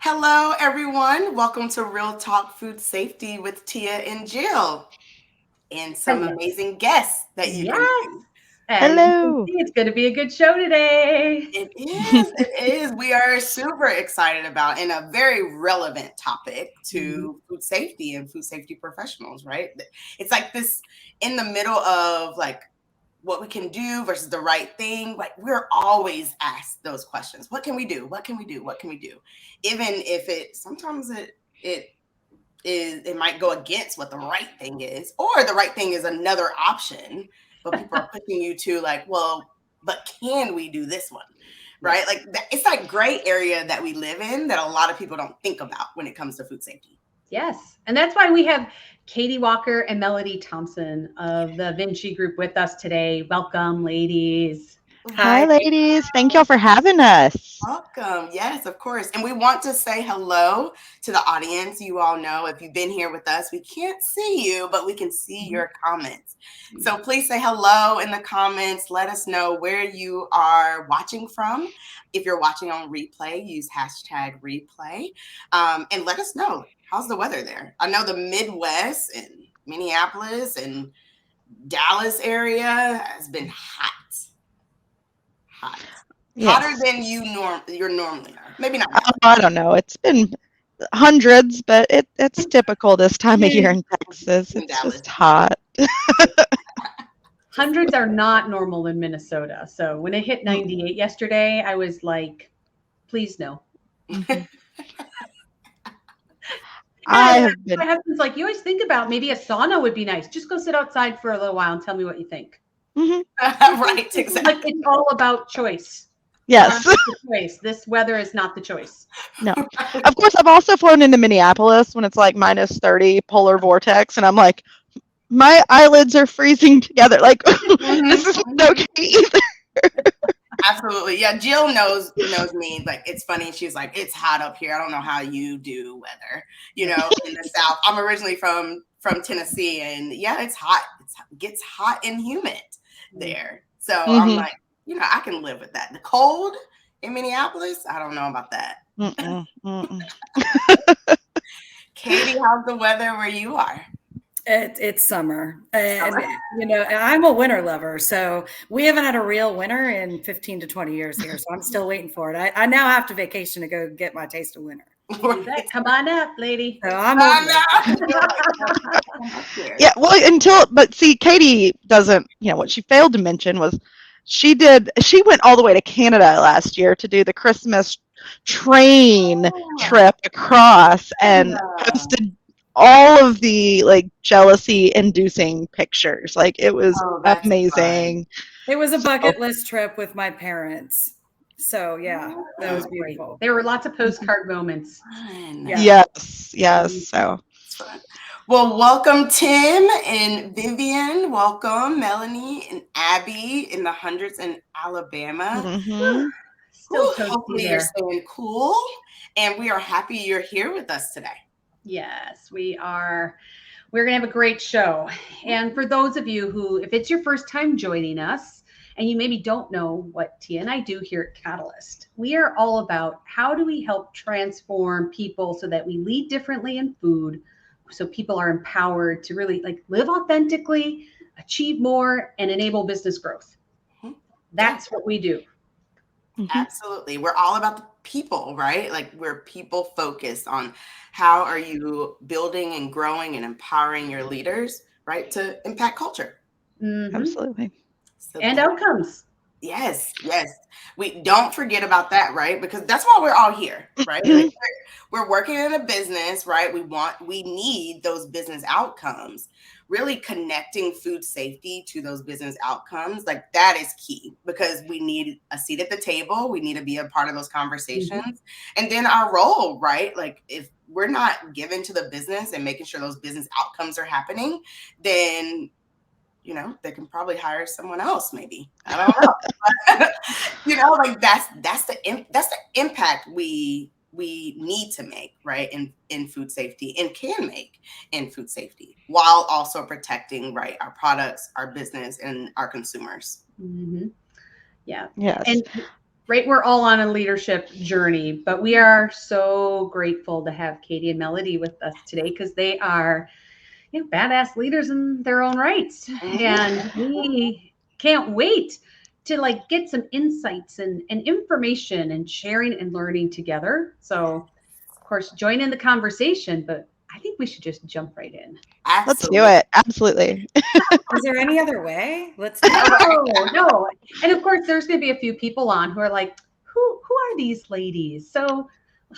Hello, everyone. Welcome to Real Talk Food Safety with Tia and Jill, and some Hello. amazing guests that you can Yes. see. As you can Hello. see, it's going to be a good show today. It is. It is. We are super excited about and a very relevant topic Mhm. to food safety and food safety professionals, right? It's like this in the middle of like what we can do versus the right thing. Like we're always asked those questions. What can we do? What can we do? What can we do? Even if it sometimes it might go against what the right thing is, or the right thing is another option, but people are pushing you to like, well, but can we do this one? Right? Yes. Like it's that gray area that we live in that a lot of people don't think about when it comes to food safety. Yes. And that's why we have Katie Walker and Melody Thompson of the Vincit group with us today. Welcome, ladies. Hi, Hi. ladies. Thank y'all for having us. Welcome. Yes, of course. And we want to say hello to the audience. You all know if you've been here with us, we can't see you, but we can see Mhm. your comments. So please say hello in the comments. Let us know where you are watching from. If you're watching on replay, use hashtag replay. And let us know, how's the weather there? I know the Midwest and Minneapolis and Dallas area has been hot. Hot. Hotter Yes. than you're normally are. Maybe not Oh, Dallas. I don't know. It's been hundreds, but it's typical this time of year Yeah. in Texas. In It's Dallas. just hot. Just Hundreds are not normal in Minnesota. So when it hit Mm, 98 yesterday, I was like, please no. mhm. And I have my been. husband's like, you always think about maybe a sauna would be nice. Just go sit outside for a little while and tell me what you think. Mhm. right, Like exactly. it's all about choice. Climate Yes. is the choice. This weather is not the choice. No. Of course, I've also flown into Minneapolis when it's like minus 30 polar vortex, and I'm like, my eyelids are freezing together. Like, this Mhm, is not mhm. okay either. Absolutely. Yeah, Jill knows me. Like it's funny. She's like, it's hot up here. I don't know how you do weather, Yep. in the South. I'm originally from Tennessee, and yeah, it's hot. It gets hot and humid there. So I'm Hmm. like, I can live with that. The cold in Minneapolis, I don't know about that. Mm-mm, mm-mm. Katie, how's the weather where you are? It's summer, and Summer. I'm a winter lover. So we haven't had a real winter in 15 to 20 years here. So I'm still waiting for it. I now have to vacation to go get my taste of winter. You bet. Right. Come on up, lady. So I'm I over it. know. You're like, come up here. Yeah, well, but see, Katie doesn't, what she failed to mention was she went all the way to Canada last year to do the Christmas train Oh, trip across and Canada. posted all of the like jealousy inducing pictures. Like it was Oh, that's fun. amazing. It was a So, bucket list trip with my parents. So yeah, that Oh, was Oh, great. beautiful. There were lots of mhm. postcard moments. fun. Yeah. Yes, yes. Mhm. So, That's fun. Well, welcome Tim and Vivian. Welcome Melanie and Abby in the hundreds in Alabama. Whew. hmm Still Whew, toasty hopefully you're there. staying cool, and we are happy you're here with us today. Yes, we are. We're going to have a great show. And for those of you who, if it's your first time joining us and you maybe don't know what Tia and I do here at Catalyst, we are all about how do we help transform people so that we lead differently in food, so people are empowered to really like live authentically, achieve more, and enable business growth. Mhm. Yeah. That's what we do. hmm Absolutely. We're all about the people, right? Like we're people focused on how are you building and growing and empowering your leaders, right? To impact culture. Hmm. absolutely. So And that outcomes. yes, yes. We don't forget about that, right? Because that's why we're all here, right? Like we're working in a business, right? We need those business outcomes. Really connecting food safety to those business outcomes, like that is key because we need a seat at the table. We need to be a part of those Mhm. conversations. And then our role, right? Like if we're not given to the business and making sure those business outcomes are happening, then they can probably hire someone else maybe. I don't know. Like that's the impact we need to make, right? In food safety and can make in food safety while also protecting, right, our products, our business and our consumers. Hmm. Yeah. Yes. And Right, we're all on a leadership journey, but we are so grateful to have Katie and Melody with us today because they are, badass leaders in their own rights, and we can't wait to get some insights and information and sharing and learning together. So, of course, join in the conversation, but I think we should just jump right in. Let's do it. Absolutely. Is there any other way? Let's do it. Oh, no. And of course, there's going to be a few people on who are like, who are these ladies? So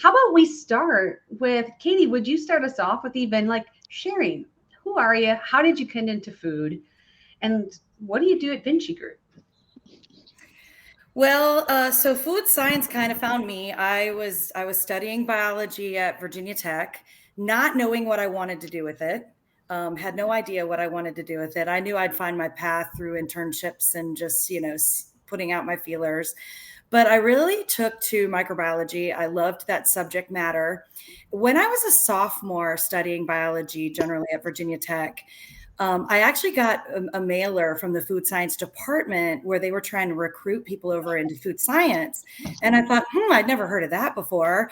how about we start with Katie? Would you start us off with even sharing? Who are you? How did you get into food? And what do you do at Vincit Group? Well, so food science kind of found me. I was studying biology at Virginia Tech, not knowing what I wanted to do with it. Had no idea what I wanted to do with it. I knew I'd find my path through internships and just, putting out my feelers. But I really took to microbiology. I loved that subject matter. When I was a sophomore studying biology generally at Virginia Tech, I actually got a mailer from the food science department where they were trying to recruit people over into food science. And I thought, I'd never heard of that before,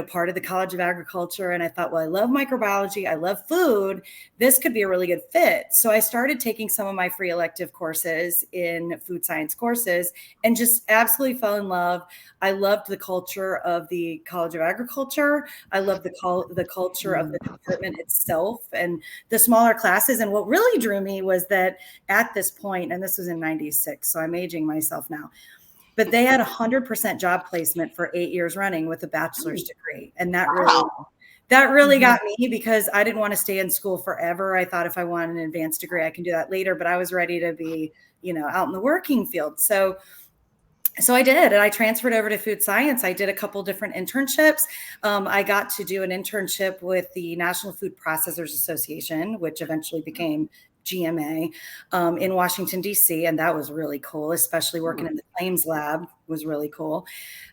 part of the College of Agriculture. And I thought, well, I love microbiology. I love food. This could be a really good fit. So I started taking some of my free elective courses in food science courses and just absolutely fell in love. I loved the culture of the College of Agriculture. I loved the culture of the department itself and the smaller classes. And what really drew me was that at this point, and this was in 96, so I'm aging myself now, but they had 100% job placement for 8 years running with a bachelor's degree. And that really got me because I didn't want to stay in school forever. I thought if I wanted an advanced degree, I can do that later, but I was ready to be, out in the working field. So I did, and I transferred over to food science. I did a couple different internships. I got to do an internship with the National Food Processors Association, which eventually became GMA, in Washington, D.C., and that was really cool, especially working in the claims lab was really cool.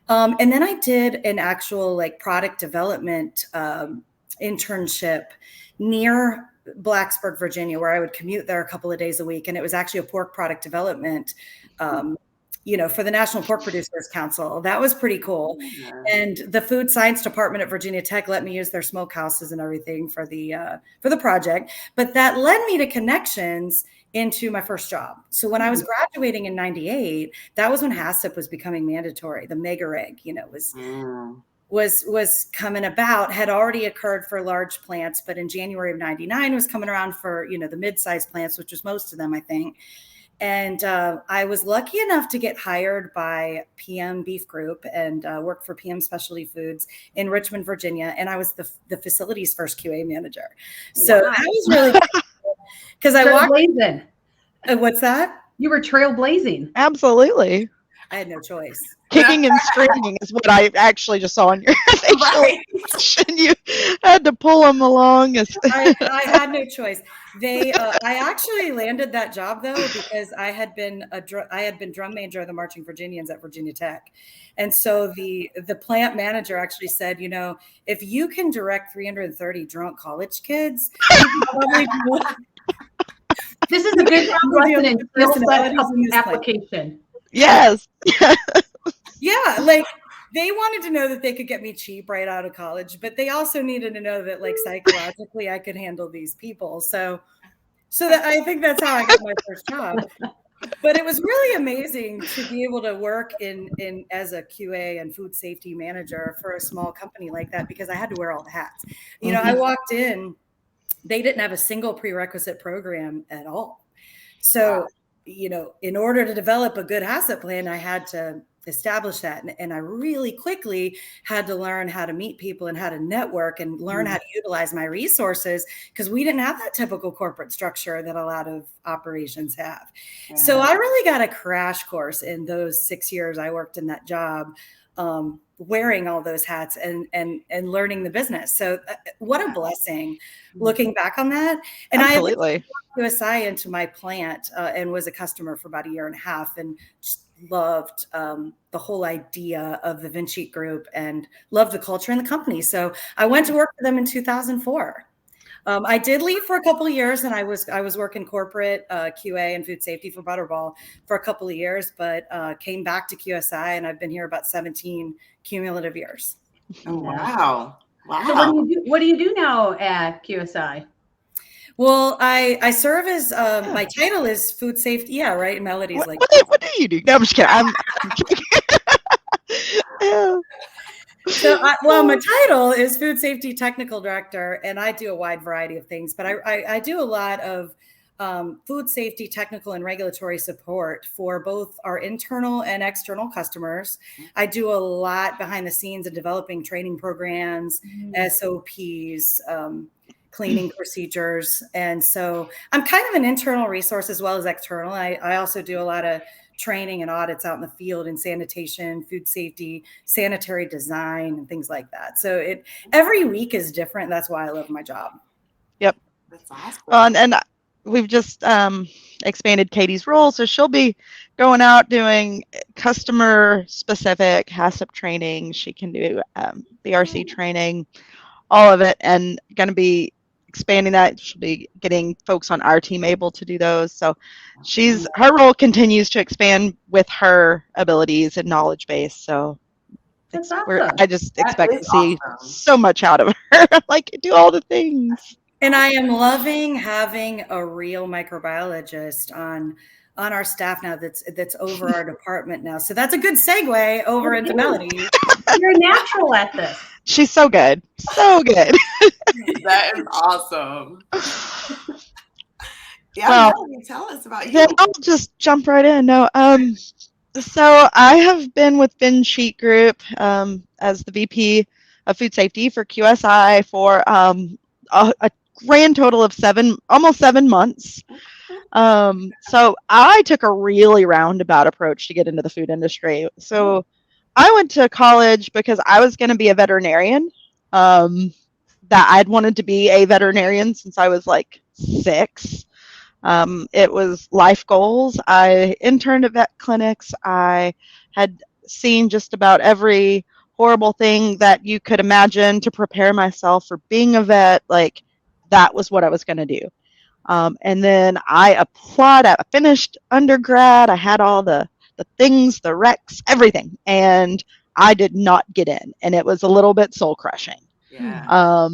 And then I did an actual product development internship near Blacksburg, Virginia, where I would commute there a couple of days a week, and it was actually a pork product development for the National Pork Producers Council. That was pretty cool. And the food science department at Virginia Tech let me use their smokehouses and everything for the project. But that led me to connections into my first job. So when I was graduating in 98, that was when HACCP was becoming mandatory. The mega rig, was coming about, had already occurred for large plants, but in January of 99 was coming around for, the mid-sized plants, which was most of them, I think. And I was lucky enough to get hired by PM Beef Group and work for PM Specialty Foods in Richmond, Virginia. And I was the facility's first QA manager. So that was really cool because I walked in. What's that? You were trailblazing. Absolutely. I had no choice. Kicking and screaming is what I actually just saw on your facial expression. You had to pull them along. I had no choice. I actually landed that job though because I had been drum major of the Marching Virginians at Virginia Tech, and so the plant manager actually said, if you can direct 330 drunk college kids, this is a good lesson in skill set application. Yes. Yeah, they wanted to know that they could get me cheap right out of college, but they also needed to know that psychologically I could handle these people. So that I think that's how I got my first job. But it was really amazing to be able to work in as a QA and food safety manager for a small company like that because I had to wear all the hats. I walked in, they didn't have a single prerequisite program at all. So in order to develop a good HACCP plan, I had to establish that. And I really quickly had to learn how to meet people and how to network and learn how to utilize my resources because we didn't have that typical corporate structure that a lot of operations have. Yeah. So I really got a crash course in those 6 years I worked in that job, wearing all those hats and learning the business. So what a blessing looking back on that. And absolutely. I QSI into my plant and was a customer for about a year and a half and just loved the whole idea of the Vincit Group and loved the culture in the company. So I went to work for them in 2004. I did leave for a couple of years, and I was working corporate QA and food safety for Butterball for a couple of years, but came back to QSI, and I've been here about 17 cumulative years. Oh, wow. Wow. So what do you do now at QSI? Well, I serve as my title is food safety. Yeah, right. Melody's like, what do you do? No, I'm just kidding. I'm kidding. so, well, my title is food safety technical director, and I do a wide variety of things, but I do a lot of food safety technical and regulatory support for both our internal and external customers. I do a lot behind the scenes of developing training programs, SOPs, cleaning procedures. And so I'm kind of an internal resource as well as external. I also do a lot of training and audits out in the field in sanitation, food safety, sanitary design, and things like that. So every week is different. That's why I love my job. Yep. That's awesome. Well, and we've just expanded Katie's role, so she'll be going out doing customer specific HACCP training. She can do BRC training, all of it, and going to be expanding that. She'll be getting folks on our team able to do those. So her role continues to expand with her abilities and knowledge base. So That's awesome. I just expect to see so much out of her. Like, do all the things. And I am loving having a real microbiologist on our staff now that's over our department now. So that's a good segue over into Melody. You're natural at this. She's so good. So good. That is awesome. Yeah, well, Melody, tell us about you. Then I'll just jump right in. No, so I have been with Vincit Group as the VP of Food Safety for QSI for a grand total of almost 7 months. So I took a really roundabout approach to get into the food industry. So I went to college because I was going to be a veterinarian. That I'd wanted to be a veterinarian since I was like 6. It was life goals. I interned at vet clinics. I had seen just about every horrible thing that you could imagine to prepare myself for being a vet. Like, that was what I was going to do. And then I applied. I finished undergrad. I had all the things, the recs, everything. And I did not get in. And it was a little bit soul crushing. Yeah.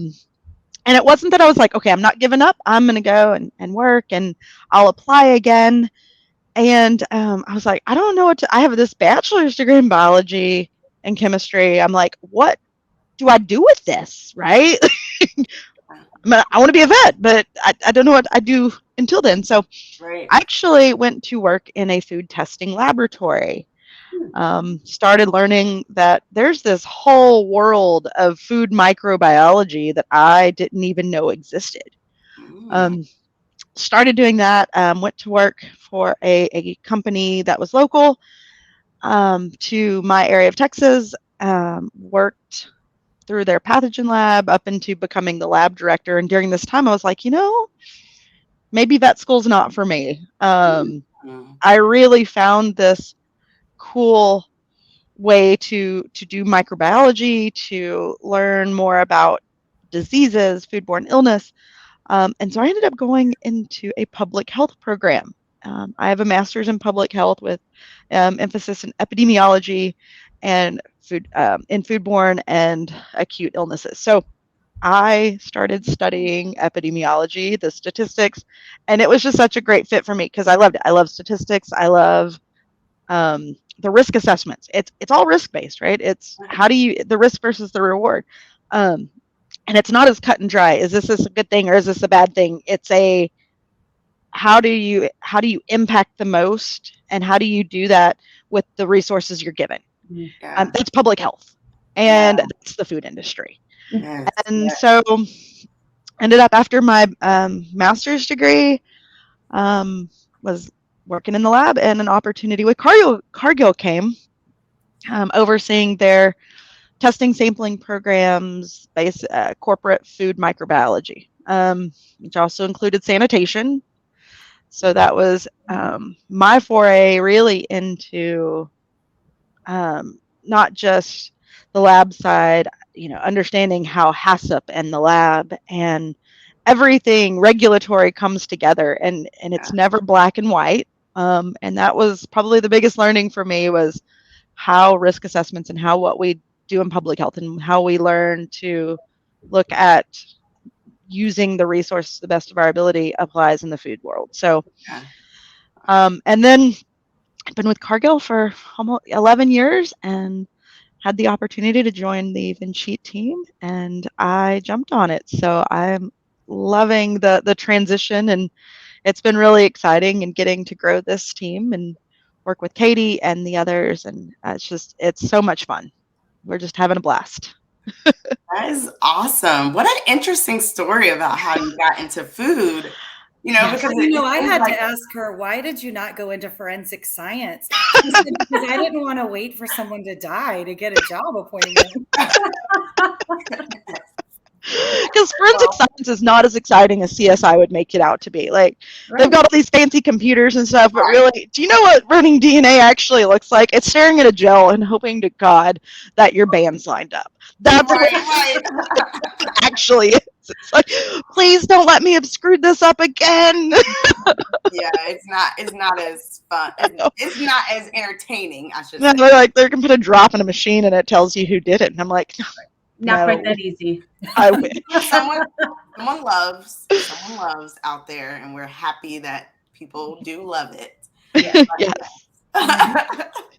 And it wasn't that I was like, okay, I'm not giving up. I'm going to go and work and I'll apply again. And I was like, I don't know I have this bachelor's degree in biology and chemistry. I'm like, what do I do with this? Right? I want to be a vet, but I don't know what I do until then. So I actually went to work in a food testing laboratory. Started learning that there's this whole world of food microbiology that I didn't even know existed. Started doing that, went to work for a company that was local to my area of Texas, worked through their pathogen lab up into becoming the lab director. And during this time, I was like, maybe vet school's not for me. I really found this cool way to do microbiology, to learn more about diseases, foodborne illness. And so I ended up going into a public health program. I have a master's in public health with emphasis in epidemiology and in foodborne and acute illnesses. So I started studying epidemiology, the statistics, and it was just such a great fit for me because I loved it. I love statistics. I love the risk assessments. It's all risk based, right? It's the risk versus the reward. And it's not as cut and dry. Is this a good thing or is this a bad thing? It's how do you impact the most, and how do you do that with the resources you're given? Yeah. That's public health, and that's the food industry. Yes. And so ended up after my master's degree, was working in the lab, and an opportunity with Cargill came, overseeing their testing sampling programs, corporate food microbiology, which also included sanitation. So that was my foray really into not just the lab side, understanding how HACCP and the lab and everything regulatory comes together, and it's never black and white. And that was probably the biggest learning for me, was how risk assessments and how what we do in public health and how we learn to look at using the resource to the best of our ability applies in the food world. So, and then I've been with Cargill for almost 11 years and had the opportunity to join the Vincit team, and I jumped on it. So I'm loving the transition, and it's been really exciting, and getting to grow this team and work with Katie and the others. And it's so much fun. We're just having a blast. That is awesome. What an interesting story about how you got into food. Because I had to ask her, why did you not go into forensic science? She said, because I didn't want to wait for someone to die to get a job appointment. Because forensic science is not as exciting as CSI would make it out to be. Like, they've got all these fancy computers and stuff, but really, do you know what running DNA actually looks like? It's staring at a gel and hoping to God that your band's lined up. That's what it actually is. It's like, please don't let me have screwed this up again. Yeah, it's not as fun. It's not as entertaining, I should say. Like, they can put a drop in a machine and it tells you who did it. And I'm like, not quite that easy. I wish. Someone loves out there, and we're happy that people do love it. Yes.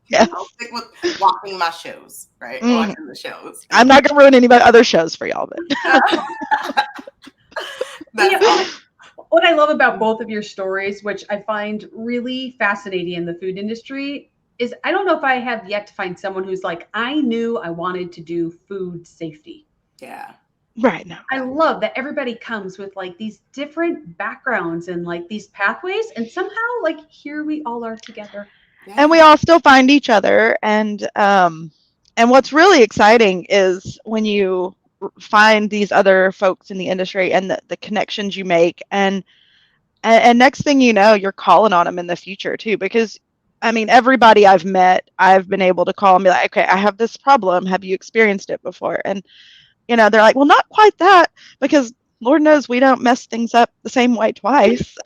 Yes. I'll stick with watching my shows, right? Watching the shows. I'm not gonna ruin any other shows for y'all, but what I love about both of your stories, which I find really fascinating in the food industry, is I don't know if I have yet to find someone who's like, I knew I wanted to do food safety. Yeah. Right. No. I love that everybody comes with like these different backgrounds and like these pathways, and somehow like here we all are together. Yeah. And we all still find each other. And what's really exciting is when you find these other folks in the industry and the connections you make, and next thing you know, you're calling on them in the future too, because I mean, everybody I've met, I've been able to call and be like, okay, I have this problem. Have you experienced it before? And, they're like, well, not quite that, because Lord knows we don't mess things up the same way twice.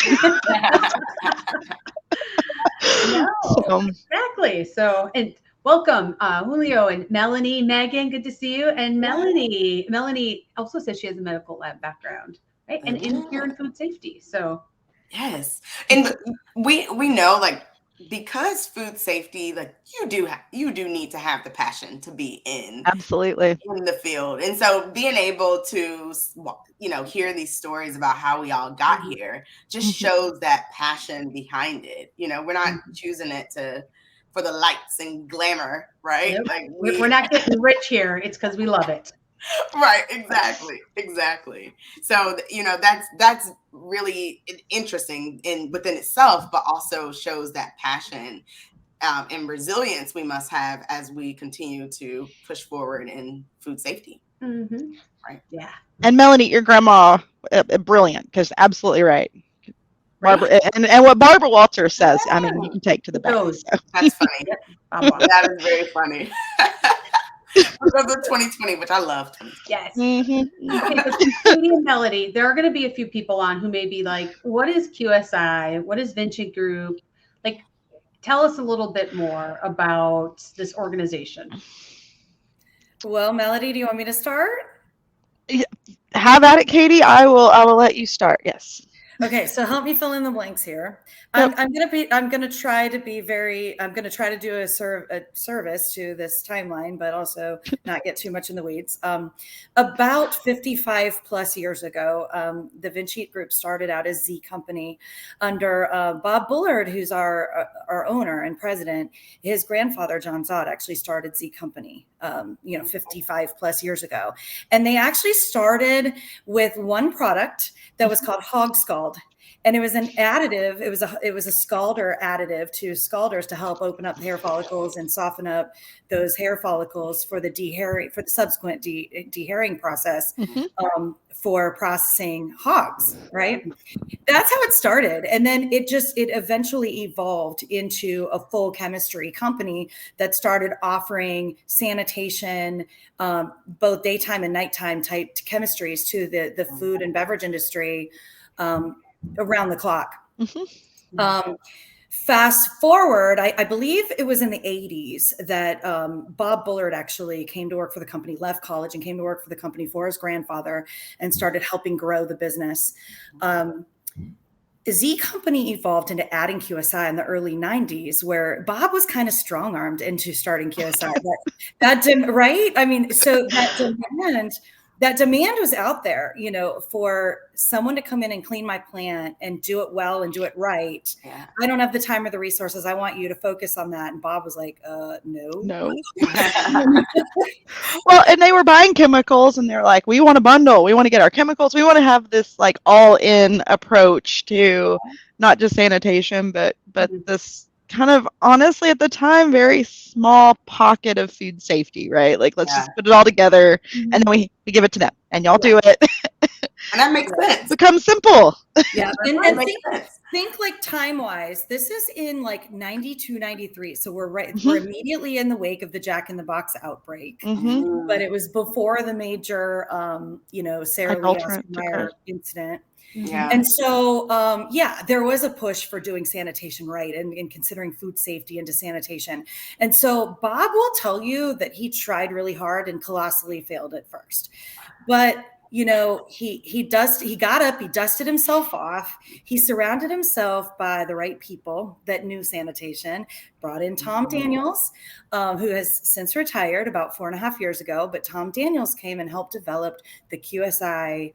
No, exactly. So, and welcome, Julio and Melanie, Megan, good to see you. And Melanie also says she has a medical lab background, right? And here in food safety. So, yes. And we know, like, because food safety, like, you do need to have the passion to be in the field. And so being able to hear these stories about how we all got here just shows that passion behind it. We're not choosing it for the lights and glamour, right? Yep. Like we're not getting rich here. It's because we love it. Right, exactly. So that's really interesting within itself, but also shows that passion and resilience we must have as we continue to push forward in food safety. Mm-hmm. Right. Yeah. And Melanie, your grandma, brilliant, because absolutely right. Barbara, and what Barbara Walters says, I mean, you can take to the bank. So. That's funny. That is very funny. Because of 2020, which I love. Yes. Mm-hmm. Okay, so Katie and Melody, there are going to be a few people on who may be like, what is QSI? What is Vincit Group? Like, tell us a little bit more about this organization. Well, Melody, do you want me to start? Have at it, Katie. I will let you start. Yes. Okay, so help me fill in the blanks here. Yep. I'm gonna try to do a service to this timeline, but also not get too much in the weeds. About 55 plus years ago, the Vincit Group started out as Z Company under Bob Bullard, who's our owner and president. His grandfather, John Zott, actually started Z Company, 55 plus years ago. And they actually started with one product that was called hog scald. Scald, and it was an additive. It was a scalder additive to scalders to help open up the hair follicles and soften up those hair follicles for the dehairing, for the subsequent dehairing process, for processing hogs, right? That's how it started. And then it eventually evolved into a full chemistry company that started offering sanitation, both daytime and nighttime type chemistries to the food and beverage industry around the clock. Fast forward, I believe it was in the 80s that Bob Bullard actually came to work for the company, left college and came to work for the company for his grandfather and started helping grow the business. The Z Company evolved into adding QSI in the early 90s, where Bob was kind of strong-armed into starting QSI. Right? I mean, so that demand was out there, you know, for someone to come in and clean my plant and do it well and do it right. Yeah. I don't have the time or the resources. I want you to focus on that. And Bob was like, no. Well, and they were buying chemicals and they're like, we want a bundle. We want to get our chemicals. We want to have this like all in approach to not just sanitation, but this kind of, honestly, at the time, very small pocket of food safety, right? Like, let's just put it all together and then we give it to them and y'all do it. And that makes sense. Becomes simple. Yeah. And think like time wise, this is in like 92, 93. So we're immediately in the wake of the Jack in the Box outbreak, but it was before the major, Sarah Lee Meyer incident. Yeah. And so, there was a push for doing sanitation right and considering food safety into sanitation. And so Bob will tell you that he tried really hard and colossally failed at first. But, you know, he got up, he dusted himself off. He surrounded himself by the right people that knew sanitation, brought in Tom Daniels, who has since retired about 4.5 years ago. But Tom Daniels came and helped develop the QSI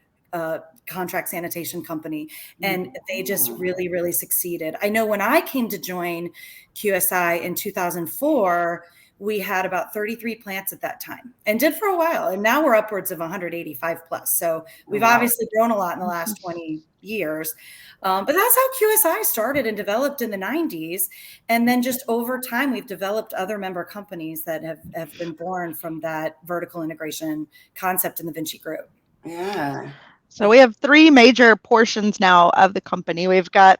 contract sanitation company. And they just really, really succeeded. I know when I came to join QSI in 2004, we had about 33 plants at that time and did for a while. And now we're upwards of 185 plus. So we've obviously grown a lot in the last 20 years. But that's how QSI started and developed in the 90s. And then just over time, we've developed other member companies that have been born from that vertical integration concept in the Vincit Group. Yeah. So we have 3 major portions now of the company. We've got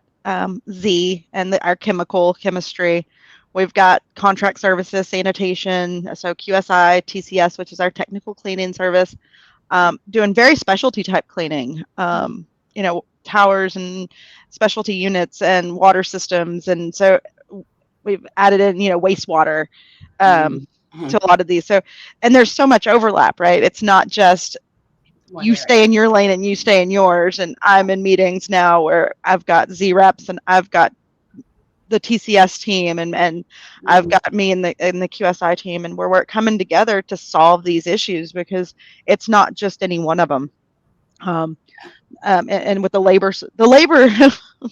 Z and our chemistry. We've got contract services, sanitation, so QSI, TCS, which is our technical cleaning service, doing very specialty type cleaning, towers and specialty units and water systems. And so we've added in, wastewater to a lot of these. So, and there's so much overlap, right? It's not just you stay in your lane and you stay in yours. And I'm in meetings now where I've got Z reps and I've got the TCS team and I've got me in the QSI team, and we're coming together to solve these issues because it's not just any one of them. And with the labor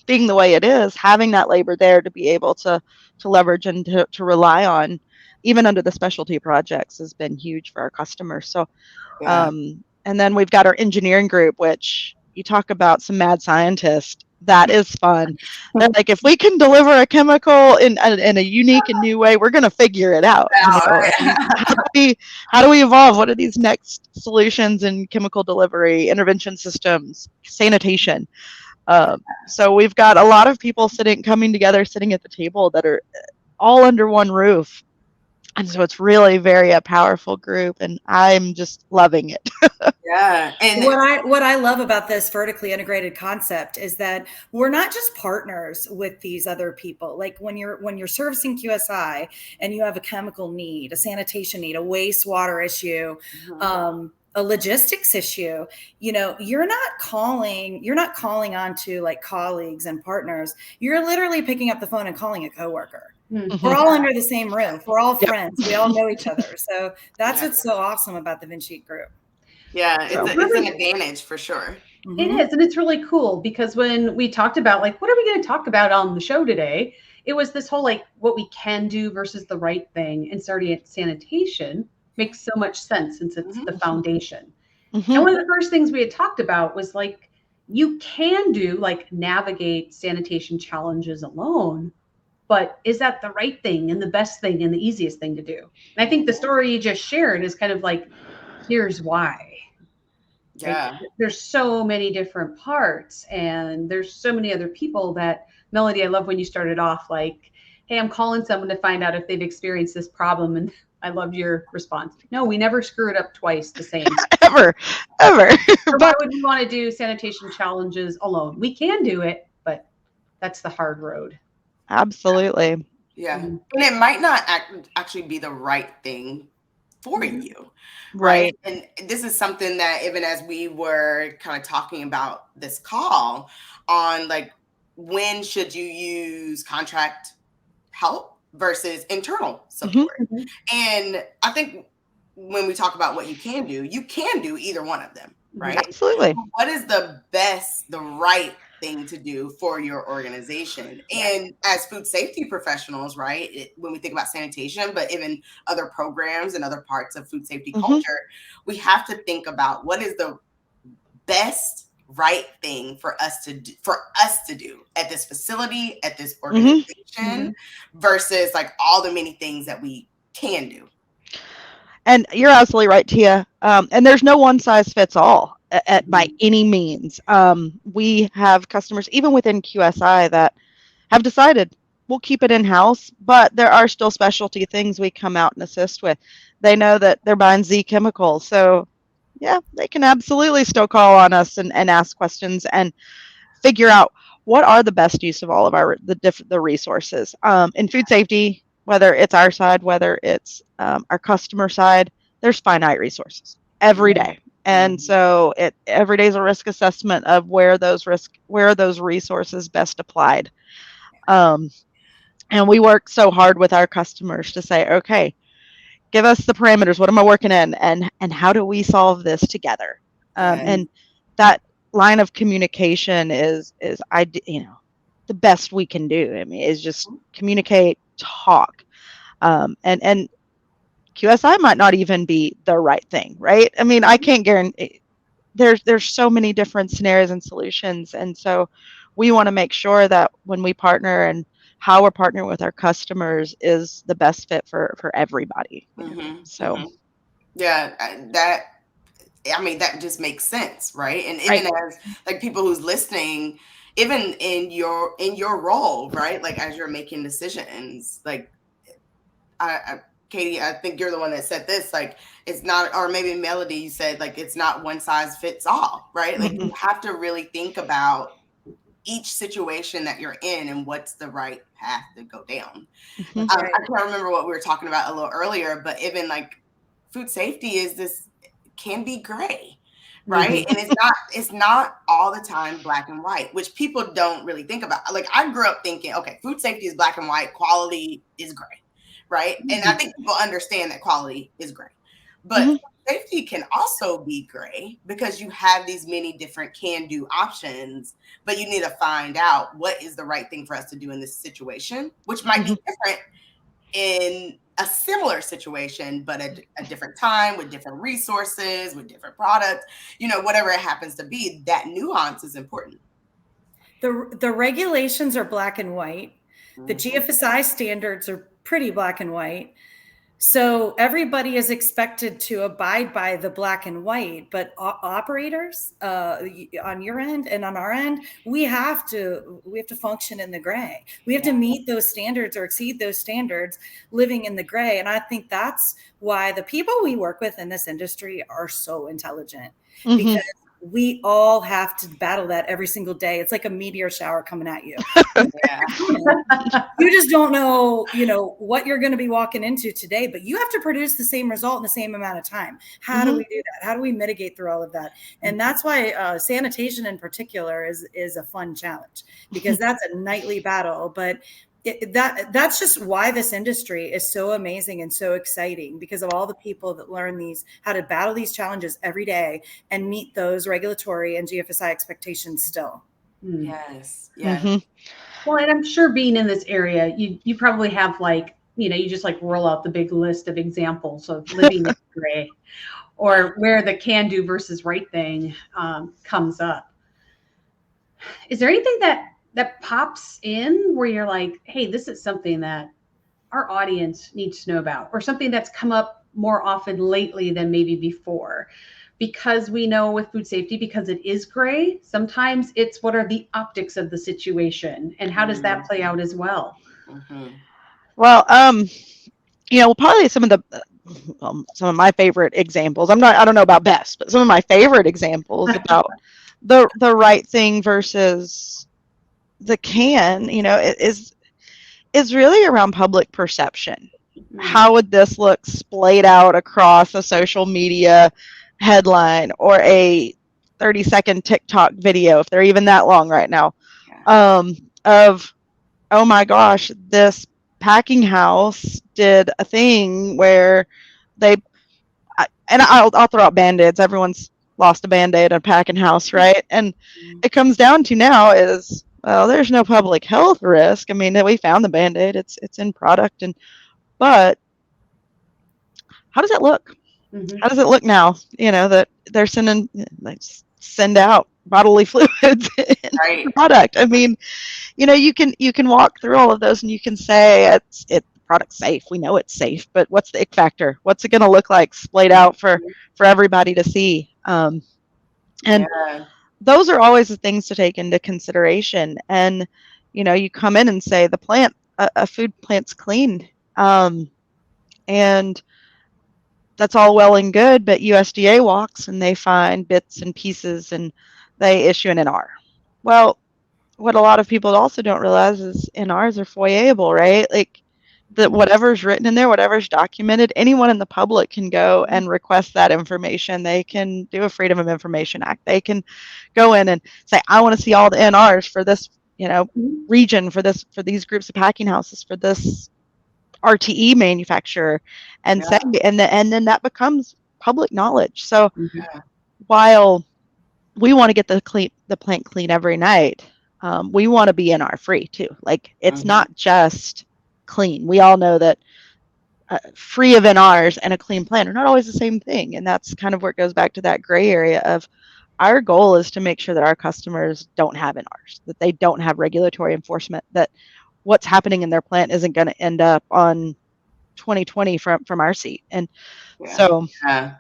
being the way it is, having that labor there to be able to leverage and to rely on, even under the specialty projects, has been huge for our customers. So, and then we've got our engineering group, which you talk about some mad scientists. That is fun. They're like, if we can deliver a chemical in a unique and new way, we're going to figure it out. How do we evolve? What are these next solutions in chemical delivery, intervention systems, sanitation? So we've got a lot of people coming together, sitting at the table that are all under one roof. And so it's really a powerful group, and I'm just loving it. Yeah. And what I love about this vertically integrated concept is that we're not just partners with these other people. Like when you're servicing QSI and you have a chemical need, a sanitation need, a wastewater issue, a logistics issue, you're not calling on to like colleagues and partners. You're literally picking up the phone and calling a coworker. We're all under the same roof. We're all friends. We all know each other. So that's what's so awesome about the Vincit Group. Yeah, it's an advantage for sure. It is. And it's really cool because when we talked about like, what are we going to talk about on the show today? It was this whole like what we can do versus the right thing. And starting at sanitation makes so much sense since it's the foundation. And one of the first things we had talked about was like, you can do like navigate sanitation challenges alone, but is that the right thing and the best thing and the easiest thing to do? And I think the story you just shared is kind of like, here's why. Yeah. Like, there's so many different parts, and there's so many other people that, Melody, I love when you started off like, hey, I'm calling someone to find out if they've experienced this problem. And I loved your response. No, we never screw it up twice the same. ever. So why would we want to do sanitation challenges alone? We can do it, but that's the hard road. Absolutely. Yeah. And it might not actually be the right thing for you. Right. And this is something that even as we were kind of talking about this call on, like, when should you use contract help versus internal support? And I think when we talk about what you can do either one of them, right? Absolutely. What is the right thing to do for your organization? And as food safety professionals, right, when we think about sanitation, but even other programs and other parts of food safety culture, we have to think about what is the best right thing for us to do at this facility, at this organization, versus like all the many things that we can do. And you're absolutely right, Tia. And there's no one size fits all by any means. We have customers, even within QSI, that have decided we'll keep it in-house, but there are still specialty things we come out and assist with. They know that they're buying Z chemicals. So, yeah, they can absolutely still call on us and ask questions and figure out what are the best use of all of the resources. In food safety, whether it's our side, whether it's our customer side, there's finite resources every day. And so every day is a risk assessment of where those resources best applied. And we work so hard with our customers to say, okay, give us the parameters. What am I working in? And how do we solve this together? And that line of communication is the best we can do. I mean, is just communicate, talk. And QSI might not even be the right thing, right? I mean, I can't guarantee. There's so many different scenarios and solutions, and so we want to make sure that when we partner and how we're partnering with our customers is the best fit for everybody. So, yeah, that just makes sense, right? And even as like people who's listening, even in your role, right? Like as you're making decisions, like Katie, I think you're the one that said this, like it's not, or maybe Melody, you said like it's not one size fits all, right? Like you have to really think about each situation that you're in and what's the right path to go down. I can't remember what we were talking about a little earlier, but even like food safety can be gray, right? And it's not all the time black and white, which people don't really think about. Like I grew up thinking, okay, food safety is black and white, quality is gray, right? And I think people understand that quality is gray, but safety can also be gray because you have these many different can-do options, but you need to find out what is the right thing for us to do in this situation, which might be different in a similar situation, but at a different time with different resources, with different products, whatever it happens to be, that nuance is important. The regulations are black and white. The GFSI standards are pretty black and white. So everybody is expected to abide by the black and white, but operators on your end and on our end, we have to function in the gray. We have to meet those standards or exceed those standards living in the gray. And I think that's why the people we work with in this industry are so intelligent, because we all have to battle that every single day. It's like a meteor shower coming at you. You just don't know, what you're going to be walking into today, but you have to produce the same result in the same amount of time. How do we do that? How do we mitigate through all of that? And that's why sanitation in particular is a fun challenge, because that's a nightly battle. But that's just why this industry is so amazing and so exciting, because of all the people that learn how to battle these challenges every day and meet those regulatory and GFSI expectations still. Yes. Well, and I'm sure being in this area, you probably have you just roll out the big list of examples of living in gray, or where the can do versus right thing comes up. Is there anything that pops in where you're like, hey, this is something that our audience needs to know about, or something that's come up more often lately than maybe before? Because we know with food safety, because it is gray, sometimes it's what are the optics of the situation and how does that play out as well? Mm-hmm. Well, probably some of my favorite examples. I don't know about best, but some of my favorite examples about the right thing versus the can, is really around public perception. How would this look splayed out across a social media headline or a 30-second TikTok video, if they're even that long right now, of, oh my gosh, this packing house did a thing where they, and I'll throw out Band-Aids. Everyone's lost a Band-Aid at a packing house, right? And it comes down to now is, well, there's no public health risk. I mean, we found the Band-Aid. It's in product, but how does that look? Mm-hmm. How does it look now? That they're send out bodily fluids in product. I mean, you can walk through all of those and you can say the product's safe. We know it's safe, but what's the ick factor? What's it going to look like splayed out for everybody to see? And those are always the things to take into consideration. And you come in and say a food plant's clean, and that's all well and good, but USDA walks and they find bits and pieces and they issue an NR. Well, what a lot of people also don't realize is NRs are FOIA-able, right? Like that whatever's written in there, whatever's documented, anyone in the public can go and request that information. They can do a Freedom of Information Act. They can go in and say, I want to see all the NRs for this, region, for these groups of packing houses, for this RTE manufacturer, and say, and then that becomes public knowledge. So while we want to get the plant clean every night, we want to be NR free too. Like it's not just clean. We all know that free of NRs and a clean plant are not always the same thing, and that's kind of where it goes back to that gray area of our goal is to make sure that our customers don't have NRs, that they don't have regulatory enforcement, that what's happening in their plant isn't going to end up on 2020 from our seat. And so I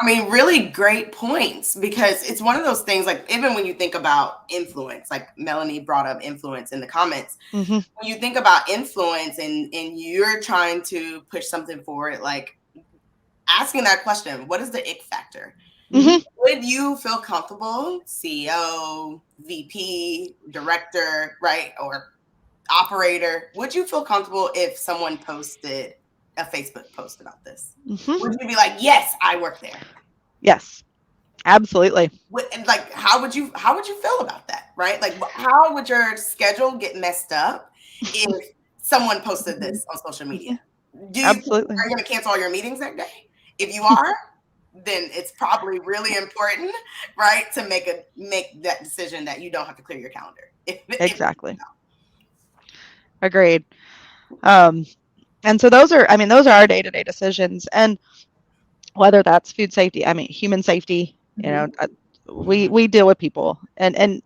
mean, really great points, because it's one of those things, like even when you think about influence, like Melanie brought up influence in the comments. When you think about influence and you're trying to push something forward, like asking that question, what is the ick factor? Would you feel comfortable, CEO, VP, director, right, or operator, would you feel comfortable if someone posted a Facebook post about this? Would you be like, yes, I work there? Yes, absolutely. And like, how would you feel about that, right? Like, how would your schedule get messed up if someone posted this on social media? Absolutely. Are you going to cancel all your meetings that day? If you are, then it's probably really important, right, to make that decision that you don't have to clear your calendar. Exactly. Agreed. And so those are our day-to-day decisions. And whether that's food safety, human safety, we deal with people, and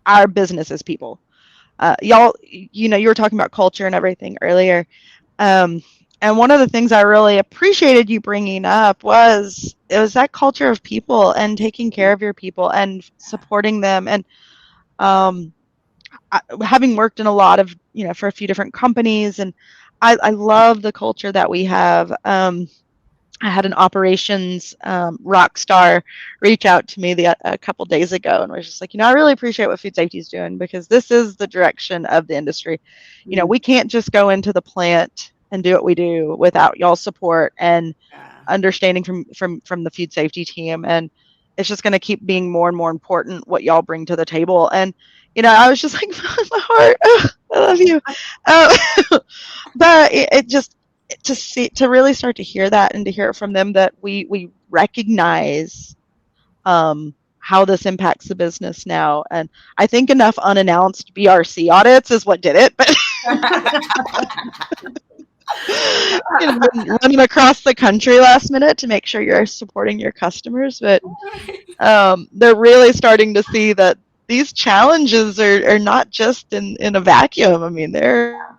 our business is people. Y'all, you were talking about culture and everything earlier. And one of the things I really appreciated you bringing up was that culture of people and taking care of your people and supporting them. And having worked in a lot of, for a few different companies, and I love the culture that we have. I had an operations rock star reach out to me a couple days ago and was just like, I really appreciate what food safety is doing, because this is the direction of the industry. We can't just go into the plant and do what we do without y'all's support and understanding from the food safety team. And it's just going to keep being more and more important what y'all bring to the table. And I was just like, my heart, I love you. But it just to really start to hear that and to hear it from them, that we recognize how this impacts the business now. And I think enough unannounced BRC audits is what did it. But Running across the country last minute to make sure you're supporting your customers. But they're really starting to see that these challenges are not just in a vacuum. I mean, they're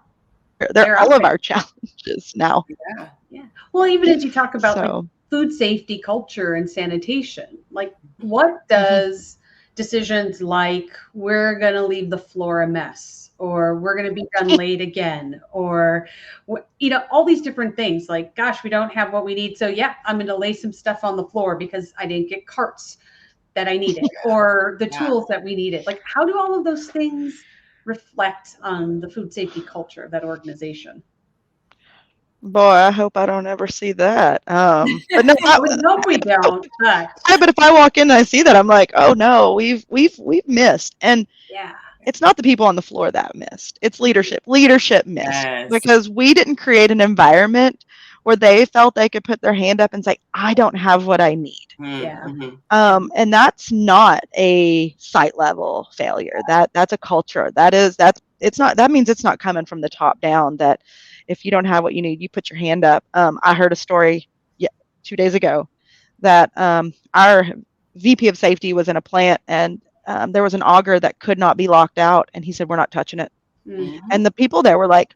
all of our challenges now. Yeah. Yeah. Well, even as you talk about like So, food safety culture and sanitation, like what does decisions like we're going to leave the floor a mess or we're going to be done late again or all these different things like gosh, we don't have what we need, so yeah, I'm going to lay some stuff on the floor because I didn't get carts that I needed or the tools that we needed. Like how do all of those things reflect on the food safety culture of that organization? boy, I hope I don't ever see that. But no, We hope we don't, but if I walk in and I see that, I'm like, oh no, we've missed. And yeah, it's not the people on the floor that missed. It's leadership. Leadership missed Yes. because we didn't create an environment where they felt they could put their hand up and say, I don't have what I need. yeah. And that's not a site level failure. That's a culture. That means it's not coming from the top down, that if you don't have what you need, you put your hand up. I heard a story 2 days ago that our VP of safety was in a plant and there was an auger that could not be locked out. And he said, we're not touching it. And the people there were like,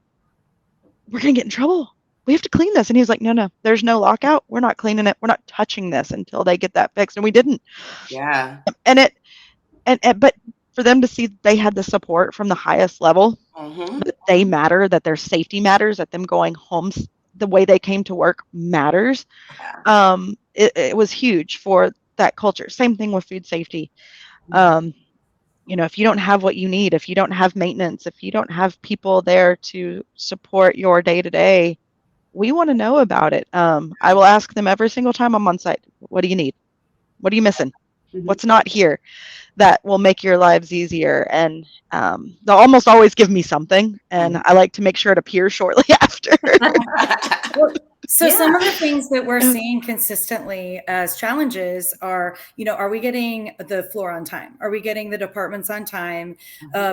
we're going to get in trouble. We have to clean this. And he was like, no, there's no lockout. We're not cleaning it. We're not touching this until they get that fixed. And we didn't. Yeah. But for them to see they had the support from the highest level, that they matter, that their safety matters, that them going home the way they came to work matters. It was huge for that culture. Same thing with food safety. If you don't have what you need, if you don't have maintenance, if you don't have people there to support your day to day, we want to know about it. I will ask them every single time I'm on site, what do you need? What are you missing? What's not here that will make your lives easier? And they'll almost always give me something, and I like to make sure it appears shortly after. So some of the things that we're seeing consistently as challenges are, are we getting the floor on time? Are we getting the departments on time?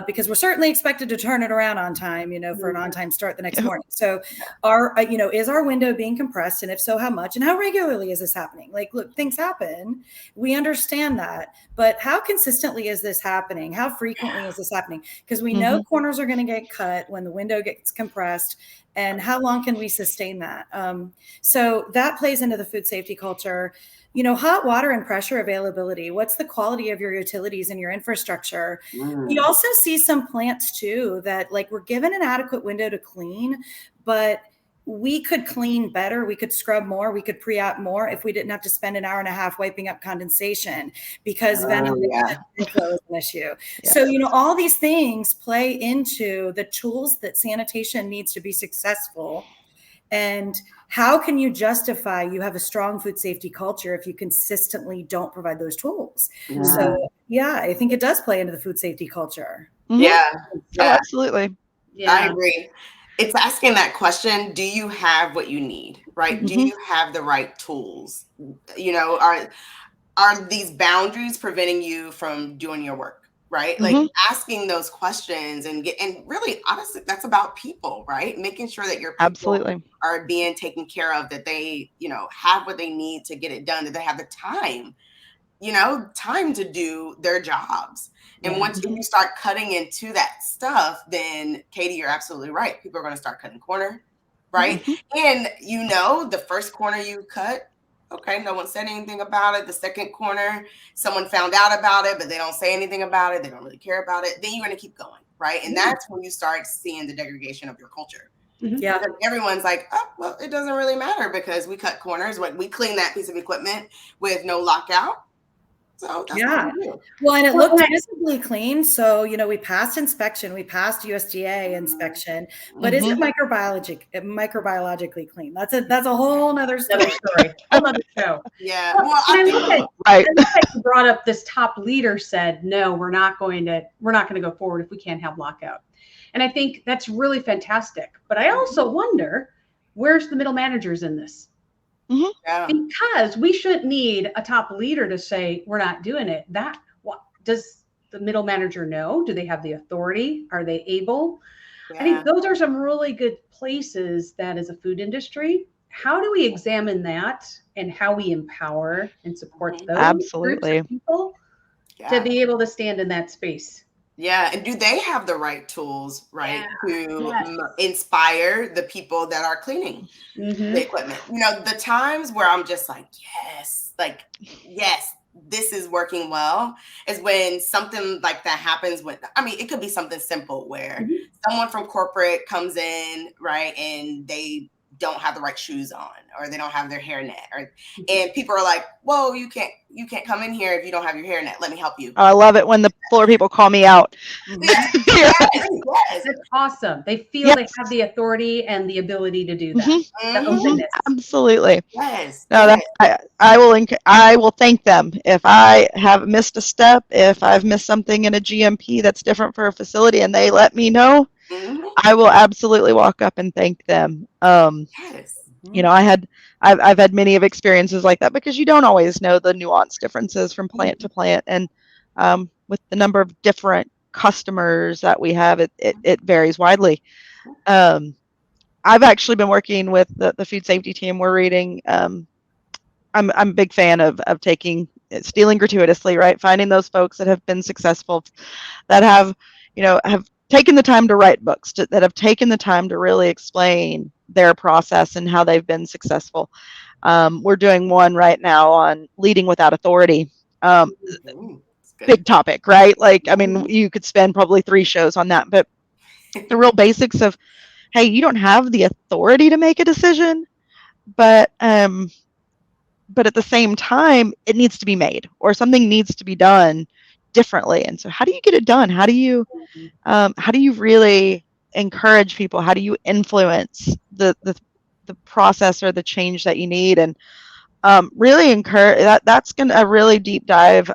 Because we're certainly expected to turn it around on time, for an on-time start the next morning. So is our window being compressed? And if so, how much? And how regularly is this happening? Like, look, things happen. We understand that. But how consistently is this happening? How frequently is this happening? Because we know corners are going to get cut when the window gets compressed. And how long can we sustain that? So that plays into the food safety culture. Hot water and pressure availability. What's the quality of your utilities and your infrastructure? We also see some plants too that we're given an adequate window to clean, but we could clean better. We could scrub more. We could pre-op more if we didn't have to spend an hour and a half wiping up condensation because ventilation flow is an issue. Yes. So, all these things play into the tools that sanitation needs to be successful. And how can you justify you have a strong food safety culture if you consistently don't provide those tools? So, I think it does play into the food safety culture. Yeah. Oh, absolutely. Yeah. I agree. It's asking that question, do you have what you need, right? Do you have the right tools? Are these boundaries preventing you from doing your work, right? Like asking those questions and really, honestly, that's about people, right? Making sure that your people are being taken care of, that they, have what they need to get it done, that they have the time to do their jobs. And once you start cutting into that stuff, then Katie, you're absolutely right. People are going to start cutting corner, right? And the first corner you cut, okay, no one said anything about it. The second corner, someone found out about it, but they don't say anything about it. They don't really care about it. Then you're going to keep going, right? And that's when you start seeing the degradation of your culture. Yeah, because everyone's like, oh, well, it doesn't really matter because we cut corners. We clean that piece of equipment with no lockout. So that's what we do. Well, and it looked visibly clean. So, we passed inspection, we passed USDA inspection, but is it microbiologically clean? That's a whole nother story. Whole other show. Yeah. Well, I think brought up this top leader said, no, we're not going to go forward if we can't have lockout. And I think that's really fantastic. But I also wonder, where's the middle managers in this? Because we shouldn't need a top leader to say we're not doing it. Does the middle manager know? Do they have the authority? Are they able? I think those are some really good places that as a food industry, how do we examine that and how we empower and support those Absolutely. groups of people to be able to stand in that space? Yeah. And do they have the right tools, right, to Yes. inspire the people that are cleaning the equipment? You know, the times where I'm just like, yes, this is working well is when something like that happens. I mean, it could be something simple where someone from corporate comes in, right, and they don't have the right shoes on, or they don't have their hair net, and people are like, whoa, you can't come in here if you don't have your hair net. Let me help you. Oh, I love it when the floor people call me out. Yes. That's awesome. They feel they have the authority and the ability to do that. The openness. Absolutely. Yes. No, I will thank them if I have missed a step, if I've missed something in a GMP that's different for a facility, and they let me know. I will absolutely walk up and thank them. You know, I've had many of experiences like that because you don't always know the nuance differences from plant to plant, and with the number of different customers that we have, it varies widely. I've actually been working with the food safety team. We're reading. I'm a big fan of stealing gratuitously, right? Finding those folks that have been successful, that have taken the time to write books, that have taken the time to really explain their process and how they've been successful. We're doing one right now on leading without authority. Big topic, right? Like, I mean, you could spend probably 3 shows on that, but the real basics of, hey, you don't have the authority to make a decision, but at the same time, it needs to be made, or something needs to be done differently. And so how do you get it done? How do you really encourage people? How do you influence the process or the change that you need? And really encourage that's a really deep dive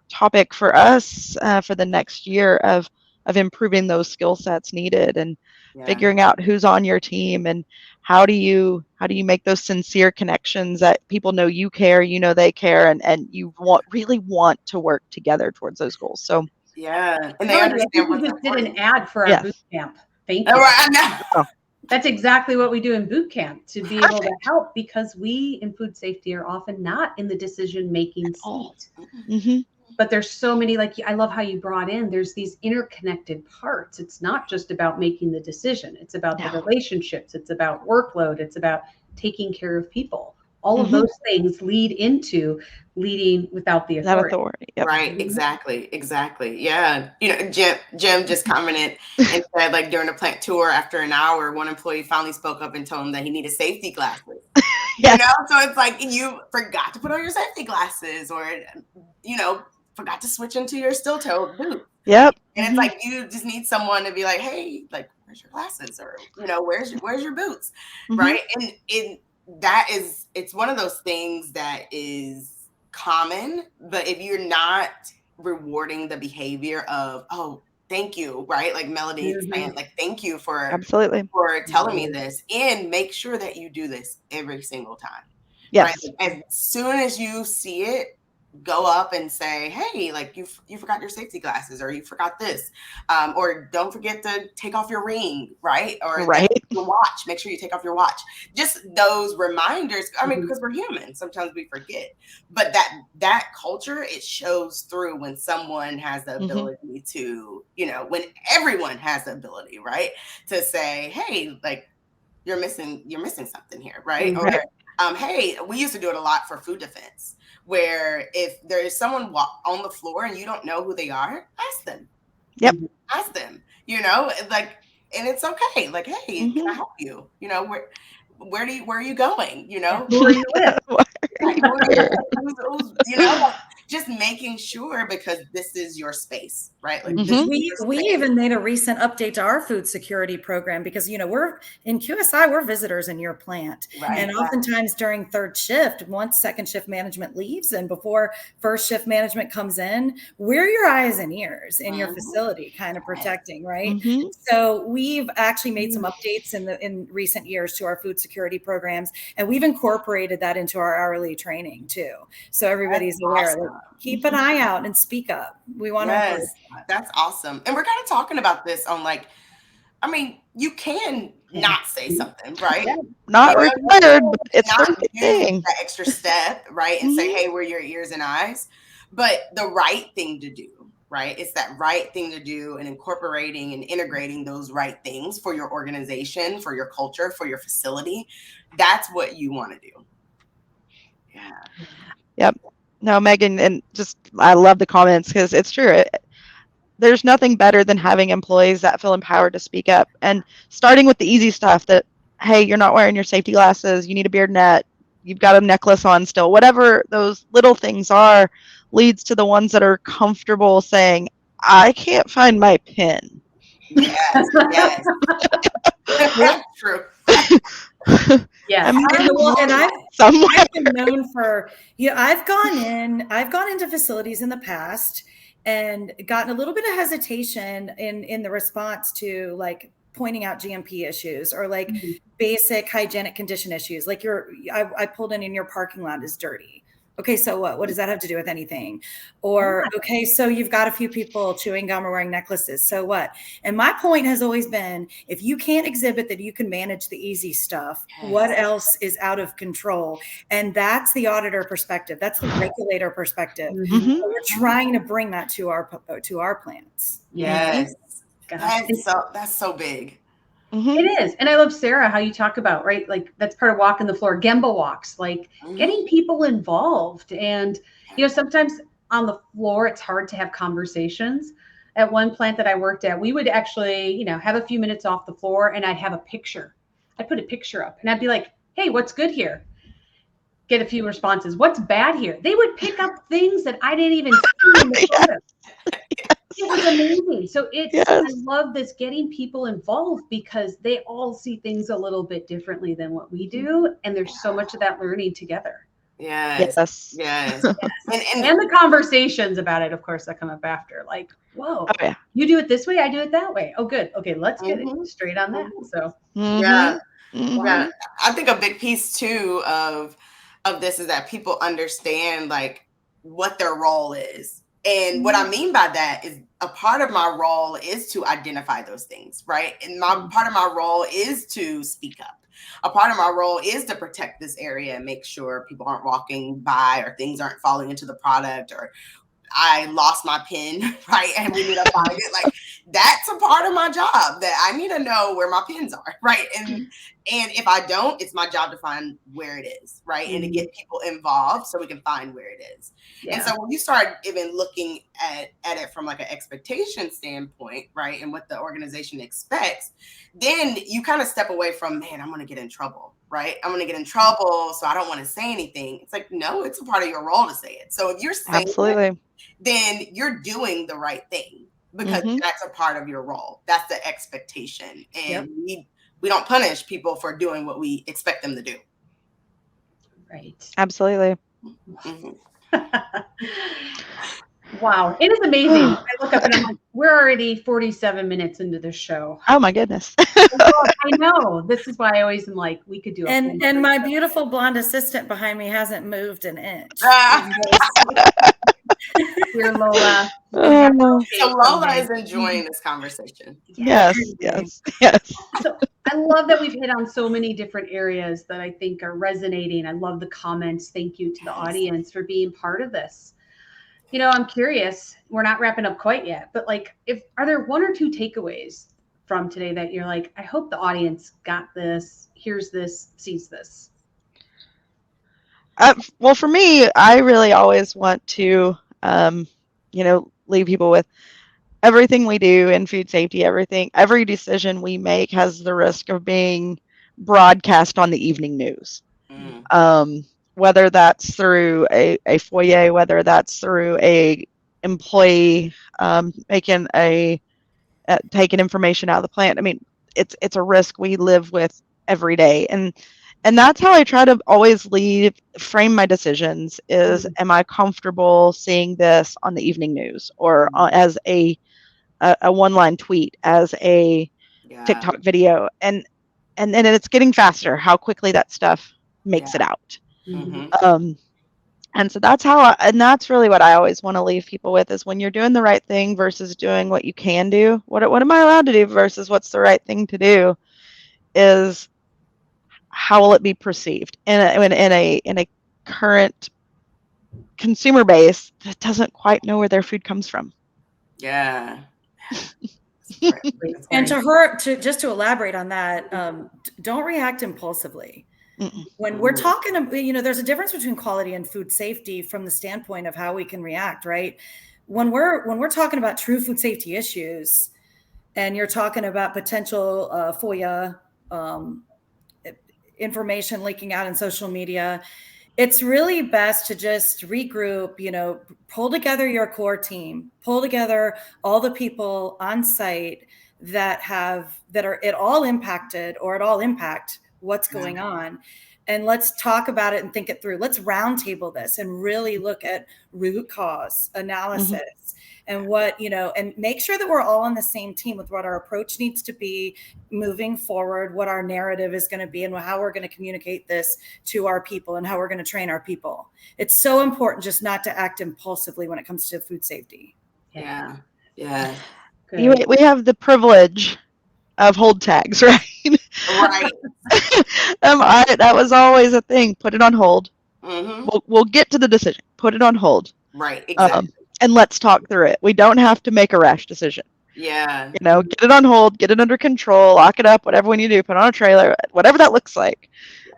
topic for us for the next year of improving those skill sets needed, and figuring out who's on your team, and how do you make those sincere connections that people know you care, they care, and you really want to work together towards those goals. So and they understand. We just did an ad for our boot camp. Thank you. That's exactly what we do in boot camp, to be able to help, because we in food safety are often not in the decision-making seat. But there's so many, like, I love how you brought in, there's these interconnected parts. It's not just about making the decision. It's about the relationships. It's about workload. It's about taking care of people. All of those things lead into leading without the authority. Right. Exactly. Yeah. You know, Jim just commented and said, like, during a plant tour, after an hour, one employee finally spoke up and told him that he needed safety glasses. You know, so it's like, you forgot to put on your safety glasses, or, forgot to switch into your steel-toed boot. And it's like, you just need someone to be like, hey, like, where's your glasses? Or, where's your boots? Right. And it's one of those things that is common, but if you're not rewarding the behavior of, oh, thank you, right? Like Melody is saying, like, thank you for telling me this, and make sure that you do this every single time. Right? Like, as soon as you see it, go up and say, hey, like, you forgot your safety glasses, or you forgot this, or don't forget to take off your ring, right? Or your watch. Make sure you take off your watch. Just those reminders. I mean, because we're human, sometimes we forget. But that culture, it shows through when someone has the ability to, when everyone has the ability, right, to say, hey, like, you're missing something here, right? Or hey, we used to do it a lot for food defense, where if there is someone on the floor and you don't know who they are, ask them. Ask them, like, and it's okay. Like, hey, can I help you? Where are you going? Who are you with? Just making sure, because this is your space, right? Like, we even made a recent update to our food security program, because we're in QSI, we're visitors in your plant, and oftentimes during third shift, once second shift management leaves and before first shift management comes in, we're your eyes and ears in your facility, kind of protecting, right? So we've actually made some updates in recent years to our food security programs, and we've incorporated that into our hourly training too, so everybody's aware. Like, keep an eye out and speak up. We want to. That's awesome. And we're kind of talking about this on, like, I mean, you can not say something, right? Yeah. Not Yeah, required, but it's the not right do thing. that extra step, right? And say, Mhm. hey, we're your ears and eyes. But the right thing to do, right? It's that right thing to do, and incorporating and integrating those right things for your organization, for your culture, for your facility. That's what you want to do. Yeah. Yep. No, Megan, and just I love the comments because it's true. There's nothing better than having employees that feel empowered to speak up, and starting with the easy stuff that, hey, you're not wearing your safety glasses, you need a beard net, you've got a necklace on still, whatever those little things are, leads to the ones that are comfortable saying, I can't find my pin. Yes. Yes. True. Yes. I'm And I've somewhere. been known for, I've gone into facilities in the past and gotten a little bit of hesitation in the response to like pointing out GMP issues or like basic hygienic condition issues. Like I pulled in your parking lot is dirty. Okay, so what? What does that have to do with anything? Or, okay, so you've got a few people chewing gum or wearing necklaces. So what? And my point has always been, if you can't exhibit that you can manage the easy stuff, what else is out of control? And that's the auditor perspective. That's the regulator perspective. Mhm. So we're trying to bring that to our plants. Yes. Gosh. That's so big. Mhm. It is. And I love, Sarah, how you talk about, right? Like that's part of walking the floor, Gemba walks, like getting people involved. And, sometimes on the floor, it's hard to have conversations. At one plant that I worked at, we would actually, have a few minutes off the floor and I'd have a picture. I'd put a picture up and I'd be like, hey, what's good here? Get a few responses. What's bad here? They would pick up things that I didn't even see in the photo. It was amazing. So I love this getting people involved because they all see things a little bit differently than what we do. And there's so much of that learning together. Yes. And the conversations about it, of course, that come up after. Like, whoa, you do it this way, I do it that way. Oh, good. Okay, let's get it straight on that. So yeah. I think a big piece too of this is that people understand like what their role is. And what I mean by that is a part of my role is to identify those things, right? And part of my role is to speak up. A part of my role is to protect this area and make sure people aren't walking by or things aren't falling into the product or I lost my pin, right? And we need to find it. Like that's a part of my job that I need to know where my pins are, right? And if I don't, it's my job to find where it is, right? And to get people involved so we can find where it is. And so when you start even looking at it from like an expectation standpoint, right? And what the organization expects, then you kind of step away from, man, I'm going to get in trouble, right? I'm going to get in trouble, so I don't want to say anything. It's like, no, it's a part of your role to say it. So if you're saying it, then you're doing the right thing because that's a part of your role. That's the expectation. And we don't punish people for doing what we expect them to do. Right. Absolutely. Wow. It is amazing. I look up and I'm like, we're already 47 minutes into the show. Oh my goodness. I know. This is why I always am like, we could do it. And my beautiful blonde assistant behind me hasn't moved an inch. Dear Lola. So Lola is enjoying this conversation. Yes. So I love that we've hit on so many different areas that I think are resonating. I love the comments. Thank you to the audience for being part of this. I'm curious, we're not wrapping up quite yet, but like, are there one or two takeaways from today that you're like, I hope the audience got this, hears this, sees this? Well, for me, I really always want to, leave people with everything we do in food safety, every decision we make has the risk of being broadcast on the evening news. Whether that's through a foyer, whether that's through a employee taking information out of the plant. I mean, it's a risk we live with every day, and that's how I try to always frame my decisions is, am I comfortable seeing this on the evening news or as a one-line tweet, as a TikTok video, and then it's getting faster how quickly that stuff makes it out. And so that's and that's really what I always want to leave people with is when you're doing the right thing versus doing what you can do, what am I allowed to do versus what's the right thing to do is how will it be perceived in a current consumer base that doesn't quite know where their food comes from. Yeah. And to elaborate on that, don't react impulsively. When we're talking, there's a difference between quality and food safety from the standpoint of how we can react, right? When we're talking about true food safety issues, and you're talking about potential FOIA information leaking out in social media, it's really best to just regroup, pull together your core team, pull together all the people on site that are at all impacted or at all impact what's going on. And let's talk about it and think it through. Let's roundtable this and really look at root cause analysis and and make sure that we're all on the same team with what our approach needs to be moving forward, what our narrative is going to be, and how we're going to communicate this to our people and how we're going to train our people. It's so important just not to act impulsively when it comes to food safety. Yeah. Yeah. We have the privilege of hold tags, right? Right. That was always a thing. Put it on hold. We'll get to the decision. Put it on hold. Right. Exactly. And let's talk through it. We don't have to make a rash decision. Yeah. Get it on hold, get it under control, lock it up, whatever we need to do, put on a trailer, whatever that looks like.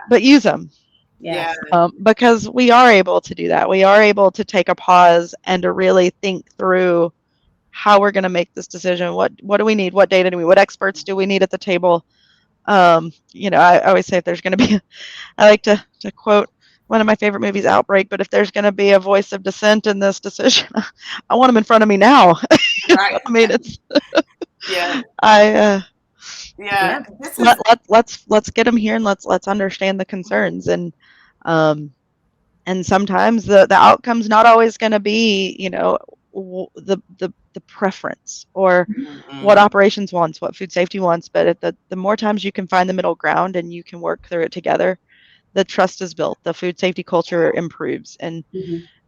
But use them. Yeah. Because we are able to do that. We are able to take a pause and to really think through how we're going to make this decision. What do we need? What data do we? What experts do we need at the table? I always say if there's going to be, I like to quote one of my favorite movies, Outbreak. But if there's going to be a voice of dissent in this decision, I want them in front of me now. Right. I mean, it's. Yeah. Let's get them here and let's understand the concerns and sometimes the outcome's not always going to be the preference or what operations wants, what food safety wants, but the more times you can find the middle ground and you can work through it together, the trust is built, the food safety culture improves, and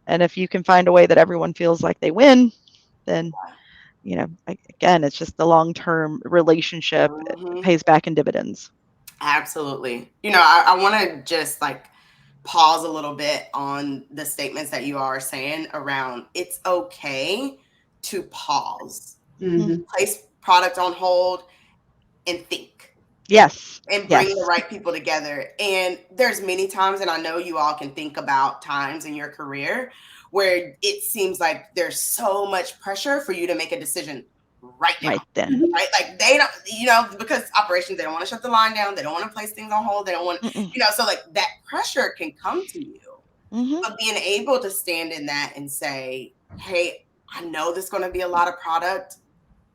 if you can find a way that everyone feels like they win, then again, it's just the long-term relationship pays back in dividends. Absolutely. I want to just pause a little bit on the statements that you are saying around it's okay to pause, place product on hold and think. Yes. And bring the right people together. And there's many times, and I know you all can think about times in your career where it seems like there's so much pressure for you to make a decision right now. Right then. Right? Like they don't, because operations, they don't want to shut the line down. They don't want to place things on hold. They don't want, so that pressure can come to you. But being able to stand in that and say, hey, I know there's going to be a lot of product,